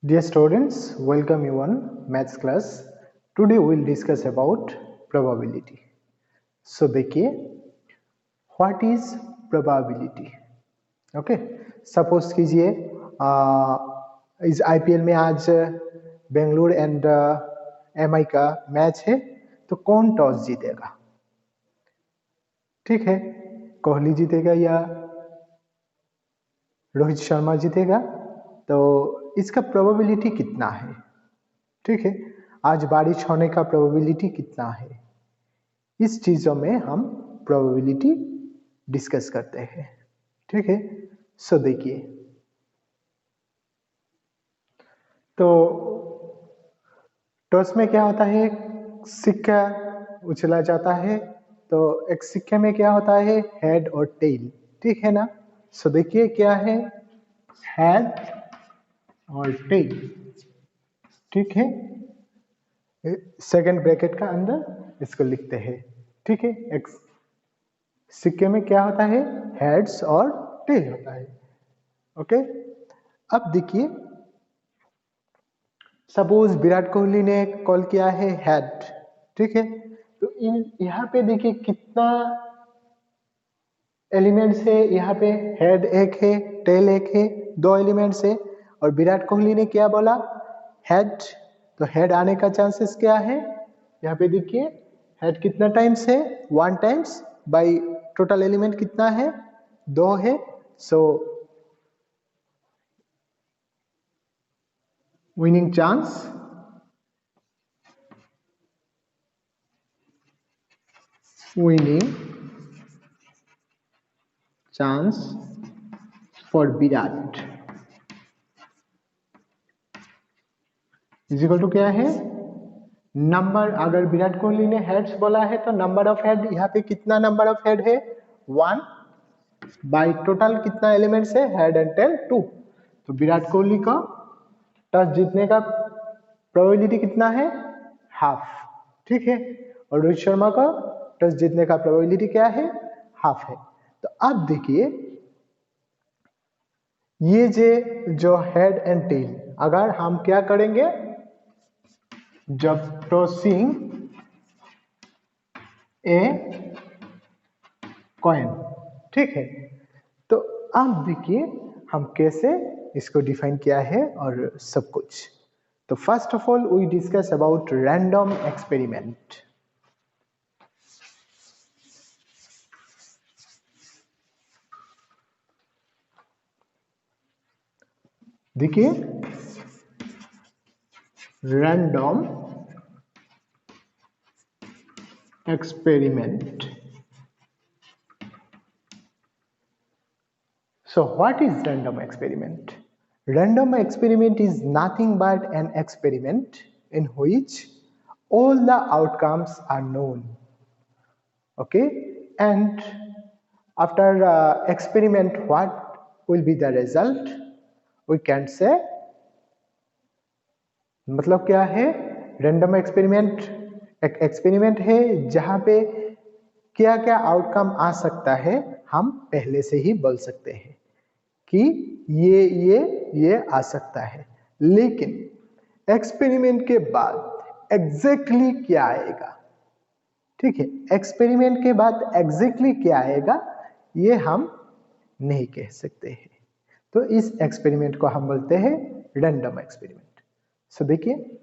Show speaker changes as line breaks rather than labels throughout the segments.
Dear students, welcome you on maths class. Today we will discuss about probability. So देखिए what is probability? Okay, suppose कीजिए इस IPL में आज Bengaluru and MI का match है तो कौन टॉस जीतेगा? ठीक है, कोहली जीतेगा या रोहित शर्मा जीतेगा? तो इसका प्रोबेबिलिटी कितना है? ठीक है, आज बारिश होने का प्रोबेबिलिटी कितना है? इस चीजों में हम प्रोबेबिलिटी डिस्कस करते हैं। ठीक है, सो देखिए तो टॉस में क्या होता है, सिक्का उछला जाता है। तो एक सिक्के में क्या होता है, हेड और टेल। ठीक है ना? सो देखिए क्या है, हेड और टेल। ठीक है, सेकंड ब्रैकेट का अंदर इसको लिखते हैं। ठीक है, एक सिक्के में क्या होता है, हेड्स और टेल होता है। ओके, अब देखिए सपोज विराट कोहली ने कॉल किया है हेड। ठीक है, तो यहाँ पे देखिए कितना एलिमेंट्स है, यहाँ पे हेड एक है, टेल एक है, दो एलिमेंट्स है। और विराट कोहली ने क्या बोला, हेड। तो हेड आने का चांसेस क्या है, यहाँ पे देखिए हेड कितना टाइम्स है, 1 टाइम्स बाई टोटल एलिमेंट कितना है, 2 है। So winning chance for Virat is equal to क्या है, नंबर। अगर विराट कोहली ने हेड्स बोला है तो नंबर ऑफ हेड, यहाँ पे कितना नंबर ऑफ हेड है, 1 बाई टोटल कितना एलिमेंट्स है, हेड एंड टेल 2। तो विराट कोहली का टॉस जीतने का प्रोबेबिलिटी कितना है, हाफ। ठीक है, और रोहित शर्मा का टॉस जीतने का प्रोबेबिलिटी क्या है, हाफ है। तो अब देखिए ये जो हेड एंड टेल, अगर हम क्या करेंगे, जब टॉसिंग ए कॉइन। ठीक है, तो अब देखिए हम कैसे इसको डिफाइन किया है और सब कुछ। तो first of all we discuss about random experiment. देखिए random experiment. So what is random experiment? Random experiment is nothing but an experiment in which all the outcomes are known. Okay, and after experiment what will be the result, we can say, मतलब क्या है, random experiment एक experiment है जहां पे क्या क्या outcome आ सकता है हम पहले से ही बोल सकते हैं कि ये आ सकता है। लेकिन एक्सपेरिमेंट के बाद एग्जैक्टली क्या आएगा, ठीक है, एक्सपेरिमेंट के बाद एग्जैक्टली क्या आएगा ये हम नहीं कह सकते हैं। तो इस एक्सपेरिमेंट को हम बोलते हैं रैंडम एक्सपेरिमेंट। सो देखिए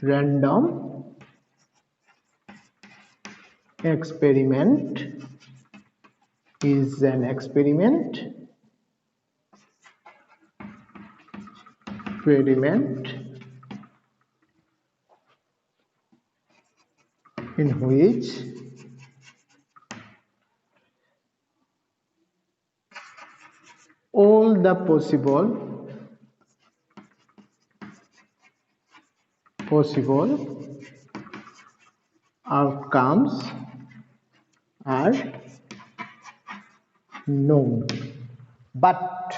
random experiment is an experiment in which all the possible outcomes are known, but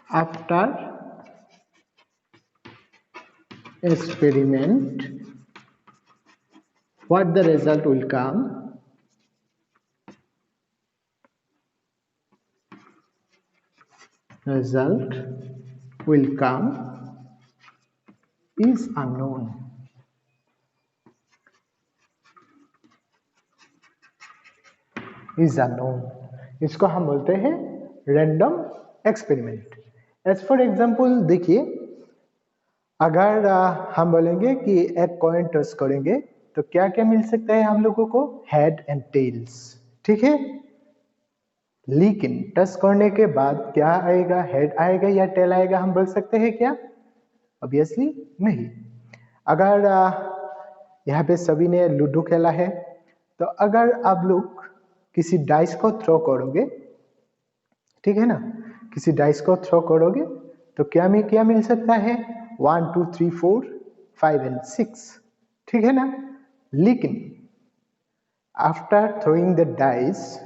after experiment what the result will come result will come is unknown. is unknown. इसको हम बोलते हैं random experiment. As for example देखिए, अगर हम बोलेंगे कि एक कॉइन टॉस करेंगे तो क्या क्या मिल सकता है हम लोगों को? Head and tails. ठीक है, लेकिन टच करने के बाद क्या आएगा? हेड आएगा या टेल आएगा? हम बोल सकते हैं क्या? ऑब्वियसली नहीं. अगर यहाँ पे सभी ने लूडो खेला है, तो अगर आप लोग किसी डाइस को थ्रो करोगे, ठीक है ना, किसी डाइस को थ्रो करोगे तो क्या मिल सकता है? 1 2 3 4 5 एंड 6. ठीक है ना. लेकिन आफ्टर थ्रोइंग द डाइस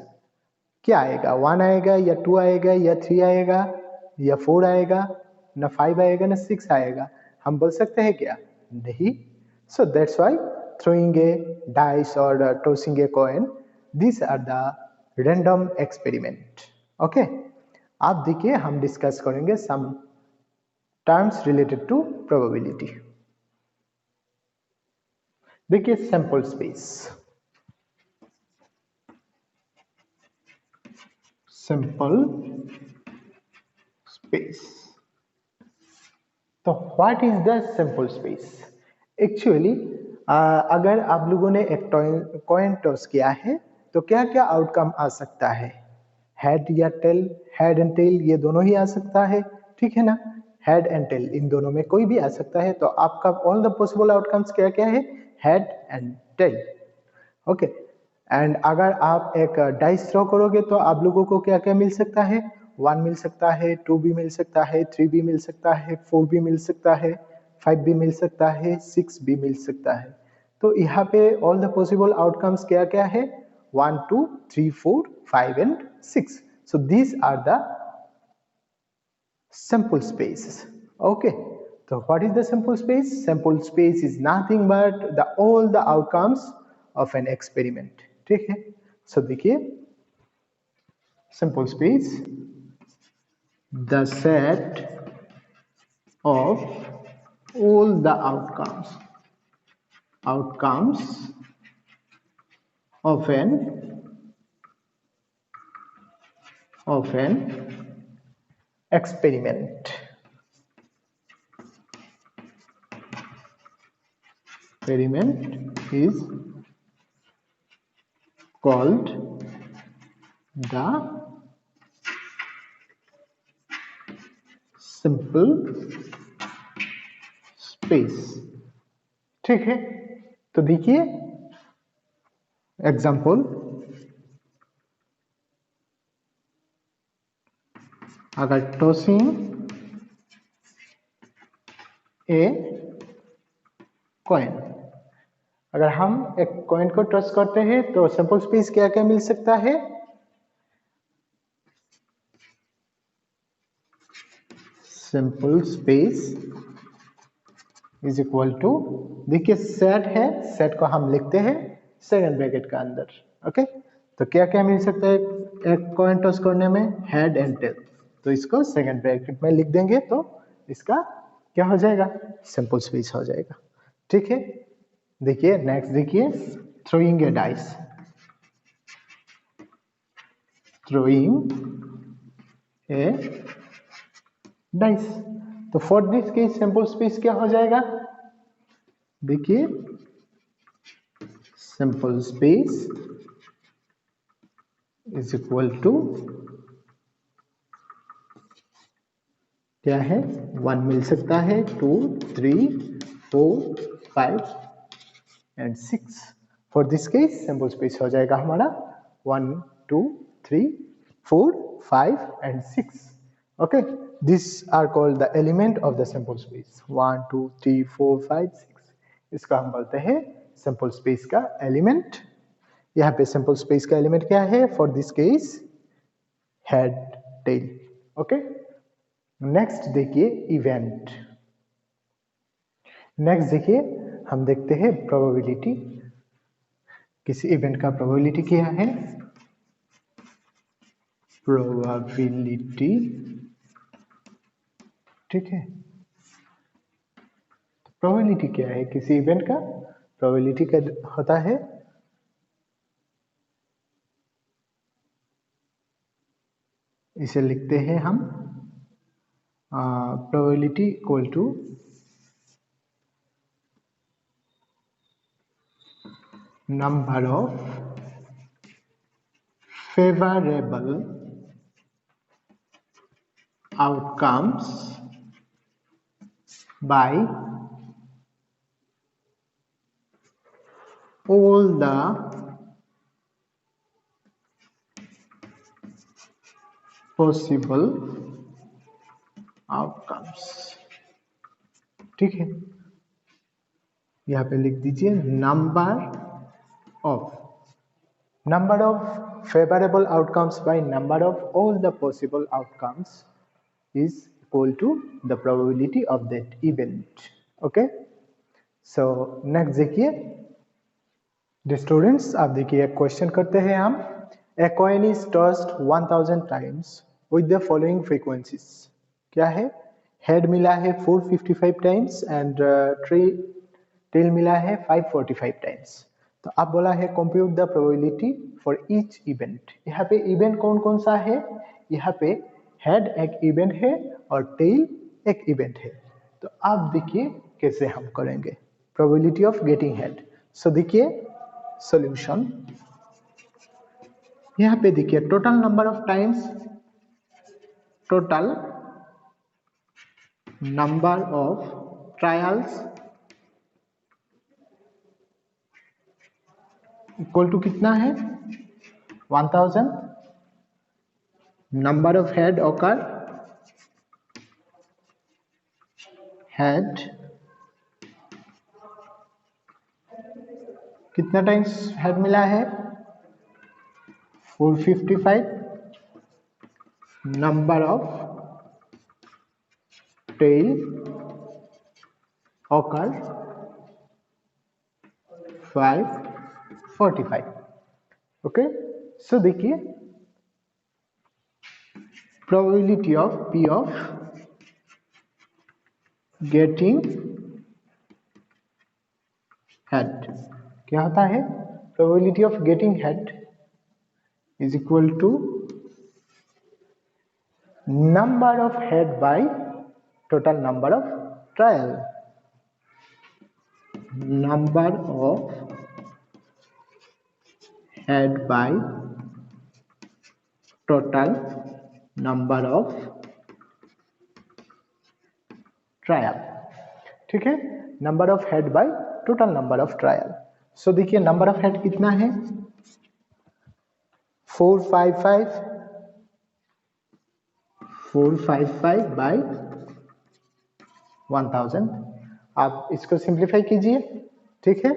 क्या आएगा? 1 आएगा या 2 आएगा या 3 आएगा या 4 आएगा? ना 5 आएगा ना 6 आएगा. हम बोल सकते हैं क्या? नहीं. So that's why throwing a dice or tossing a coin, these are the random experiment. Okay, आप देखिए हम डिस्कस करेंगे some terms related to probability. देखिए सैंपल स्पेस. Sample space. तो what is the sample space? Actually अगर आप लोगों ने एक कॉइन टॉस किया है तो क्या क्या आउटकम आ सकता है? हेड या टेल? हेड एंड टेल ये दोनों ही आ सकता है. ठीक है ना. हेड एंड टेल इन दोनों में कोई भी आ सकता है. तो आपका ऑल द पॉसिबल आउटकम्स क्या क्या है? Head and tail. Okay. And अगर आप एक डाइस थ्रो करोगे तो आप लोगों को क्या क्या मिल सकता है? 1 मिल सकता है, 2 भी मिल सकता है, 3 भी मिल सकता है, 4 भी मिल सकता है, 5 भी मिल सकता है, 6 भी मिल सकता है. तो यहाँ पे ऑल द पॉसिबल आउटकम्स क्या क्या है? 1 2 3 4 5 and 6. So these are the sample spaces. Okay, so what is the sample space? Sample space is nothing but all the outcomes of an experiment. ठीक है. So देखिए sample space, the set of all the outcomes of an experiment. Experiment is called the simple space. ठीक है. तो देखिए example, अगर tossing a coin, अगर हम एक कॉइन को टॉस करते हैं तो सैंपल स्पेस क्या क्या मिल सकता है? Sample space is equal to, देखिए सेट है, सेट को हम लिखते हैं सेकंड ब्रैकेट का अंदर. ओके. तो क्या क्या मिल सकता है एक कॉइन टॉस करने में? Head and tail. तो इसको सेकंड ब्रैकेट में लिख देंगे तो इसका क्या हो जाएगा? सैंपल स्पेस हो जाएगा. ठीक है. देखिए नेक्स्ट देखिए, throwing a dice. Throwing a dice. तो for this case sample space क्या हो जाएगा? देखिए sample space is equal to क्या है? 1 मिल सकता है, 2 3 4 5 and 6. For this case sample space हो जाएगा हमारा 1 2 3 4 5 and 6. Okay. This are called the element of the sample space. 1 2 3 4 5 6. इसको हम बोलते हैं सैंपल स्पेस का एलिमेंट. यहाँ पे सैंपल स्पेस का एलिमेंट क्या है? For this case head tail. Okay. Next देखिए इवेंट. नेक्स्ट देखिए हम देखते हैं प्रोबेबिलिटी. किसी इवेंट का प्रोबेबिलिटी क्या है? प्रोबेबिलिटी ठीक है, प्रोबेबिलिटी क्या है किसी इवेंट का? प्रोबेबिलिटी का होता है इसे लिखते हैं हम probability equal to number of favorable outcomes by all the possible outcomes। ठीक है, यहाँ पे लिख दीजिए number of favorable outcomes by number of all the possible outcomes is equal to the probability of that event। okay, so next देखिए students, आप देखिए एक क्वेश्चन करते हैं हम। A coin is tossed 1000 times with the following frequencies। क्या है? Head मिला है 455 टाइम्स एंड टेल मिला है 545 टाइम्स। तो अब बोला है compute the probability for each event. यहाँ पे इवेंट कौन कौन सा है? यहाँ पे हेड एक इवेंट है और टेल एक इवेंट है। तो आप देखिए कैसे हम करेंगे probability of getting head. So देखिए सॉल्यूशन, यहाँ पे देखिए total number of times, total number of trials equal to कितना है? 1000। Number of head occur, head कितना टाइम्स हेड मिला है? 455। Number of tail occur 545। Okay, so देखिए probability of P of getting head क्या होता है? Probability of getting head is equal to number of head by total number of trial। number of head by total number of trial। ठीक है, number of head by total number of trial. So देखिए number of head कितना है? 455 bye 1000। आप इसको simplify कीजिए, ठीक है,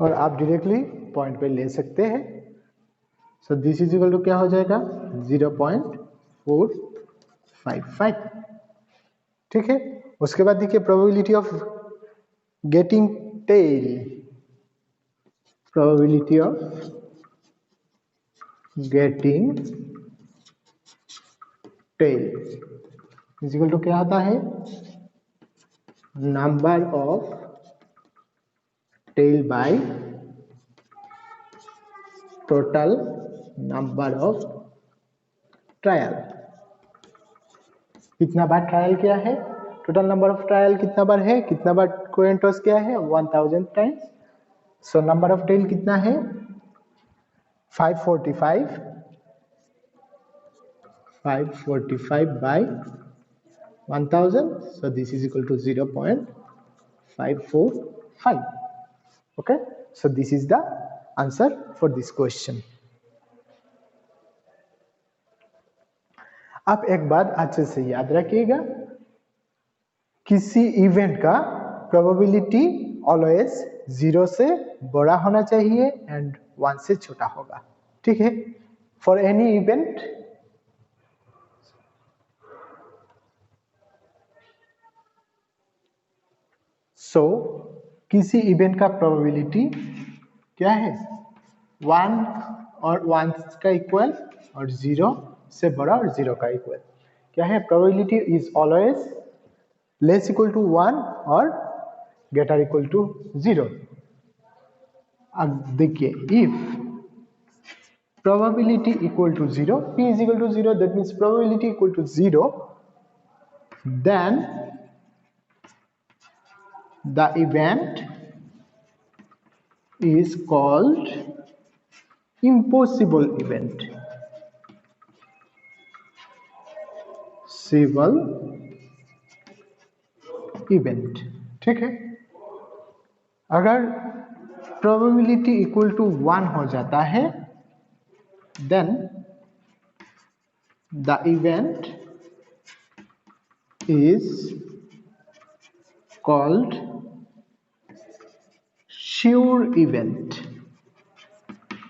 और आप डायरेक्टली पॉइंट पे ले सकते हैं। So this is equal to क्या हो जाएगा? 0.455। ठीक है, उसके बाद देखिए probability of getting tail, probability of getting tail is equal to क्या आता है? Number of tail by total number of trial. कितना बार ट्रायल किया है? टोटल नंबर ऑफ ट्रायल कितना बार है? कितना बार कॉइन टॉस किया है? 1000 times. So number of tail कितना है? 545 by 1000। So this is equal to 0.545। Okay, so this is the answer for this question. आप एक बात अच्छे से याद रखिएगा, किसी इवेंट का प्रोबेबिलिटी ऑलवेज 0 से बड़ा होना चाहिए एंड 1 से छोटा होगा। ठीक है, फॉर एनी इवेंट सो किसी इवेंट का प्रोबेबिलिटी क्या है? 1 और 1 का इक्वल और 0 से बड़ा और 0 का इक्वल। क्या है, probability is always less equal to 1 और ग्रेटर इक्वल टू 0। अब देखिए, if probability equal to 0, p is equal to 0, that means probability equal to 0, then the event is called impossible event, civil event। ठीक है, अगर probability equal to 1 हो जाता है, then the event is called sure event।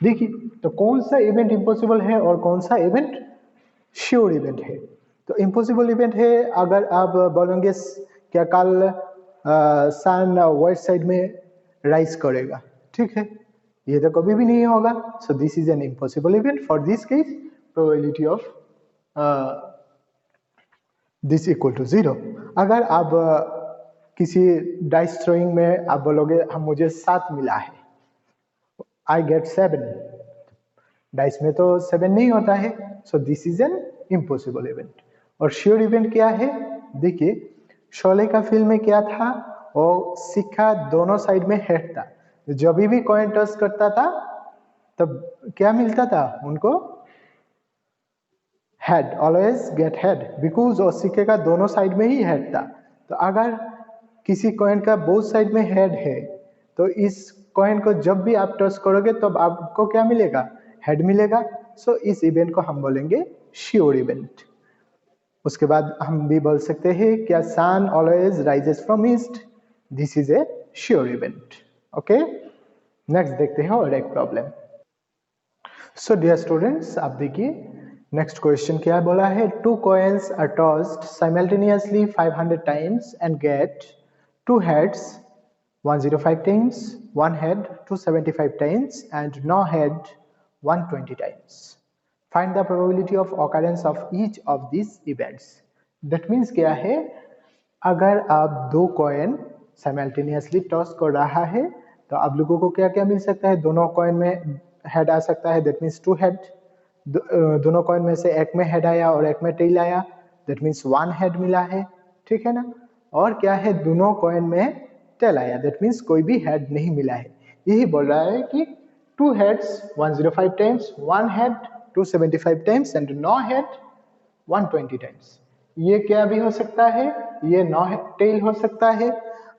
देखिए, तो कौन सा इवेंट इम्पॉसिबल है और कौन सा इवेंट श्योर इवेंट है। तो इम्पॉसिबल इवेंट है अगर आप बोलेंगे क्या कल सन वेस्ट साइड में राइज करेगा, ठीक है, ये तो कभी भी नहीं होगा। So this is an impossible event. For this case probability of this equal to 0। अगर आप किसी डाइस थ्रोइंग में आप बोलोगे हम मुझे 7 मिला है, आई गेट 7, डाइस में तो 7 नहीं होता है, so this is an impossible event. और श्योर इवेंट क्या है, देखिए शोले का फिल्म में क्या था, वो सिक्का दोनों साइड में हेड था, जब भी कॉइन टॉस करता था तब क्या मिलता था उनको, head, always get head, because वो सिक्के का दोनों साइड में ही हेड था। तो अगर किसी कॉइन का बोथ साइड में हेड है तो इस कॉइन को जब भी आप टॉस करोगे तब आपको क्या मिलेगा, हेड मिलेगा। सो इस इवेंट को हम बोलेंगे श्योर इवेंट। उसके बाद हम भी बोल सकते हैं क्या, sun always rises from east, this is a sure event. Okay, next देखते हैं और एक प्रॉब्लम। सो डियर स्टूडेंट्स, आप देखिए नेक्स्ट क्वेश्चन क्या बोला है, 2 coins are tossed simultaneously 500 times and get 2 heads 105 times, 1 head 275 times and no head 120 times. Find the probability of occurrence of each of these events. That means क्या है, अगर आप 2 coin simultaneously toss कर रहा है तो आप लोगों को क्या क्या मिल सकता है, दोनों कॉइन में हेड आ सकता है, दैट मीन्स 2 हेड। दोनों कॉइन में से एक में हेड आया और एक में टेल आया, दैट मीन्स 1 हेड मिला है, ठीक है ना। और क्या है, दोनों कॉइन में टेल आया, दैट मीन्स कोई भी हेड नहीं मिला है। यही बोल रहा है कि 2 heads 105 times, 1 head 275 times and no head 120 times। ये क्या भी हो सकता है, ये नो टेल हो सकता है।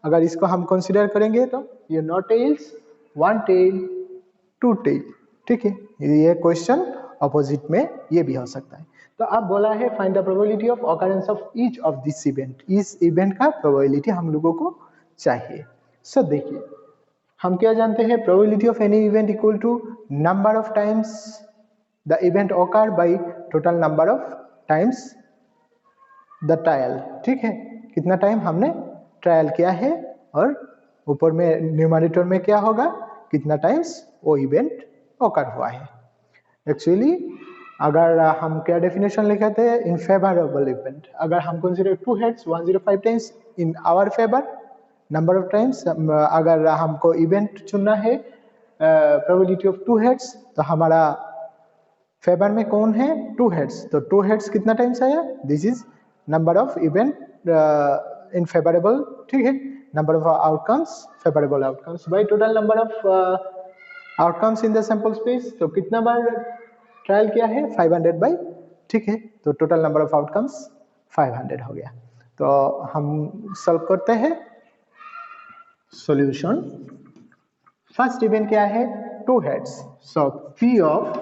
अगर इसको हम कंसीडर करेंगे तो ये नो टेल्स 1 टेल 2 टेल, ठीक है। ये क्वेश्चन अपोजिट में ये भी हो सकता है। तो अब बोला है find the probability of occurrence of each of this event. इस इवेंट का प्रोबेबिलिटी हम लोगों को चाहिए। सो देखिए, हम क्या जानते हैं, probability of any event equal to number of times the event occur by total number of times the trial, ठीक है, कितना टाइम हमने ट्रायल किया है, और ऊपर में न्यूमरेटर में क्या होगा, कितना टाइम्स वो इवेंट ऑकर हुआ है। एक्चुअली अगर हम क्या डेफिनेशन लिखे थे, इन फेवरेबल इवेंट, अगर हम consider 2 heads 105 times in our favour, number of times, अगर हमको इवेंट चुनना है प्रोबेबिलिटी ऑफ 2 heads, तो हमारा फेवर में कौन है, 2 heads, तो 2 heads कितना टाइम्स आया, this is number of event in favourable, ठीक है, number of outcomes favourable outcomes by total number of outcomes in the sample space. तो कितना बार ट्रायल किया है, 500 बाई, ठीक है, तो टोटल नंबर ऑफ आउटकम्स 500 हो गया। तो हम सॉल्व करते हैं सॉल्यूशन। फर्स्ट इवेंट क्या है, 2 heads, so P of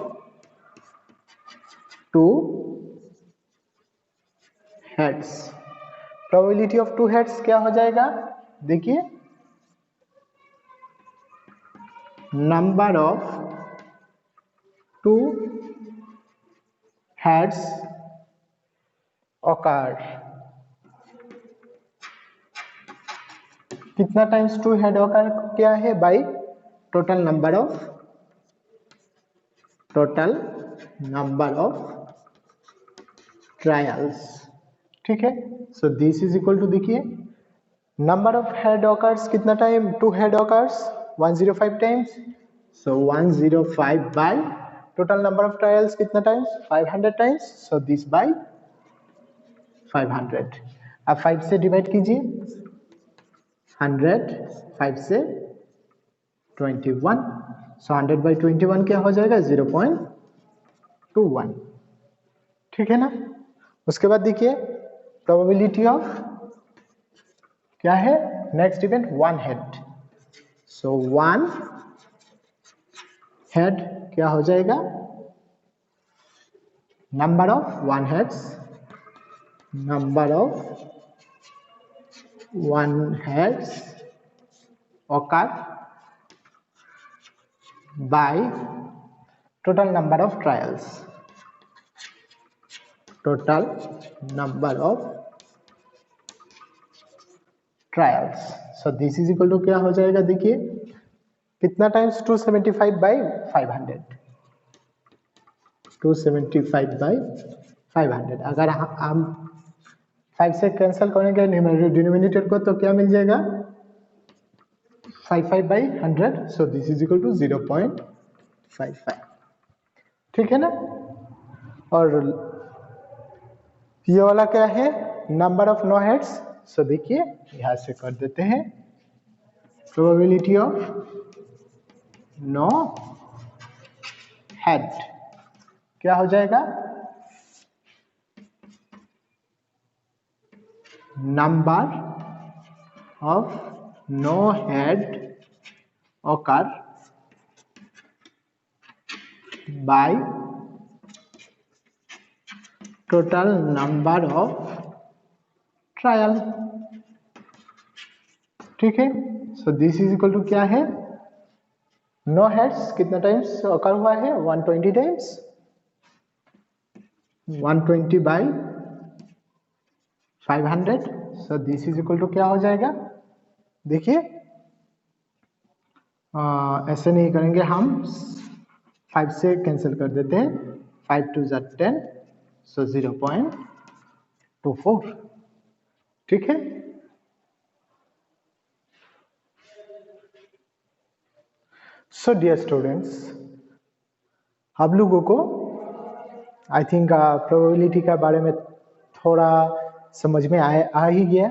2 heads, probability of 2 heads क्या हो जाएगा, देखिए नंबर ऑफ 2 heads occur, कितना टाइम्स 2 head occur क्या है, by total number of trials, ठीक है। So this is equal to, देखिए नंबर ऑफ हेड ऑकर्स कितना time, 2 head occurs 105 times, so 105 by total number of trials कितना times, 500 times, so this by 500। अब 5 से divide कीजिए, 100 5 से 21, सो 100 बाई 21 क्या हो जाएगा, 0.21, ठीक है ना। उसके बाद देखिए प्रोबेबिलिटी ऑफ क्या है, नेक्स्ट इवेंट 1 हेड, सो 1 हेड क्या हो जाएगा, number of 1 heads, number of 1 heads occur by total number of trials, total number of trials, so this is equal to क्या हो जाएगा, देखिए कितना टाइम्स, 275 बाई 500, 275 बाई 500। अगर हम 5 से कैंसिल करेंगे डिनोमिनेटर को तो क्या मिल जाएगा, 55 by 100, so this is equal to 0.55, ठीक है ना। और ये वाला क्या है, नंबर ऑफ नो हेड्स, सो देखिए यहां से कर देते हैं, प्रोबेबिलिटी ऑफ नो हेड क्या हो जाएगा, number of no head occur by total number of trial, ठीक है। So this is equal to क्या है, नो हेड्स कितना टाइम्स occur हुआ है, 120 times, 120 by 500, so this is equal to क्या हो जाएगा, देखिए ऐसे नहीं करेंगे हम, 5 से कैंसिल कर देते हैं, 5 2 10, सो 0.24, ठीक है। सो डियर स्टूडेंट्स, आप लोगों को आई थिंक प्रोबेबिलिटी के बारे में थोड़ा समझ में आ ही गया,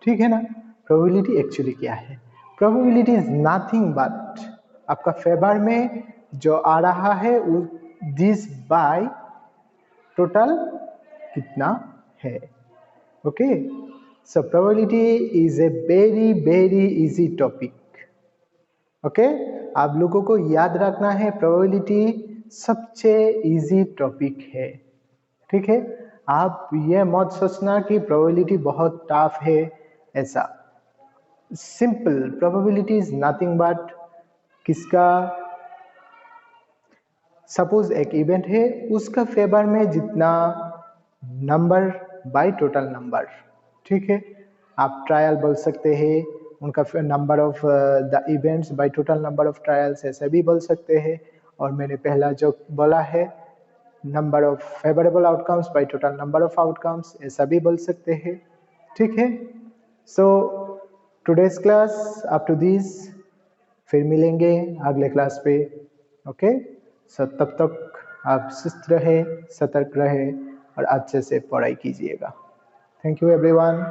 ठीक है ना। प्रोबेबिलिटी एक्चुअली क्या है, प्रोबेबिलिटी इज नथिंग बट आपका फेवर में जो आ रहा है दिस बाय टोटल कितना है, okay. So probability is a very very easy topic, okay. आप लोगों को याद रखना है प्रोबेबिलिटी सबसे इजी टॉपिक है, ठीक है। आप ये मत सोचना कि प्रोबेबिलिटी बहुत टफ है, ऐसा simple, probability is nothing but किसका, सपोज एक इवेंट है, उसका फेवर में जितना नंबर बाय टोटल नंबर, ठीक है। आप ट्रायल बोल सकते हैं, उनका number of the events bye total number of trials ऐसे भी बोल सकते हैं। और मैंने पहला जो बोला है, number of favourable outcomes by total number of outcomes, ऐसा भी बोल सकते हैं, ठीक है। So today's class up to this, फिर मिलेंगे अगले क्लास पे, ओके। सो तब तक आप सुस्त रहे, सतर्क रहे और अच्छे से पढ़ाई कीजिएगा। Thank you everyone.